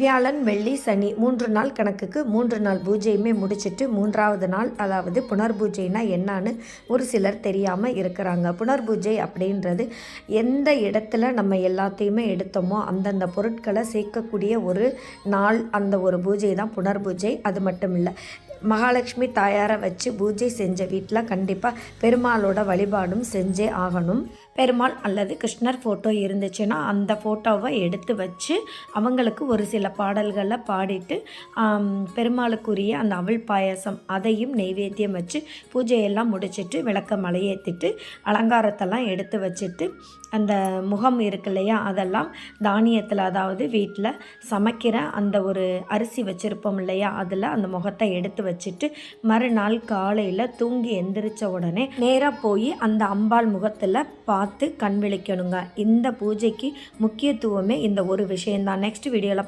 வியாழன், வெள்ளி, சனி 3 நாள் கணக்குக்கு 3 நாள் பூஜையுமே முடிச்சுட்டு 3வது நாள் அதாவது புனர்பூஜைனா என்னான்னு ஒரு சிலர் தெரியாமல் இருக்கிறாங்க. புனர்பூஜை அப்படின்றது எந்த இடத்துல நம்ம எல்லாத்தையுமே எடுத்தோமோ அந்தந்த பொருட்களை சேர்க்கக்கூடிய ஒரு நாள், அந்த ஒரு பூஜை தான் புனர்பூஜை. அது மட்டும் இல்லை, மகாலட்சுமி தாயாரை வச்சு பூஜை செஞ்ச வீட்டில் கண்டிப்பாக பெருமாளோட வழிபாடும் செஞ்சே ஆகணும். பெருமாள் அல்லது கிருஷ்ணர் ஃபோட்டோ இருந்துச்சுன்னா அந்த ஃபோட்டோவை எடுத்து வச்சு அவங்களுக்கு ஒரு சில பாடல்களை பாடிட்டு பெருமாளுக்குரிய அந்த அவல் பாயசம் அதையும் நெய்வேத்தியம் வச்சு பூஜையெல்லாம் முடிச்சுட்டு விளக்க மலையேற்றிட்டு அலங்காரத்தெல்லாம் எடுத்து வச்சுட்டு அந்த முகம் இருக்கு இல்லையா, அதெல்லாம் தானியத்தில், அதாவது வீட்டில் சமைக்கிற அந்த ஒரு அரிசி வச்சுருப்போம் இல்லையா, அதில் அந்த முகத்தை எடுத்து வச்சுட்டு மறுநாள் காலையில் தூங்கி எந்திரிச்ச உடனே நேராக போய் அந்த அம்பாள் முகத்தில் பார்த்து கண் விழிக்கணுங்க. இந்த பூஜைக்கு முக்கியத்துவமே இந்த ஒரு விஷயந்தான். நெக்ஸ்ட் வீடியோவில்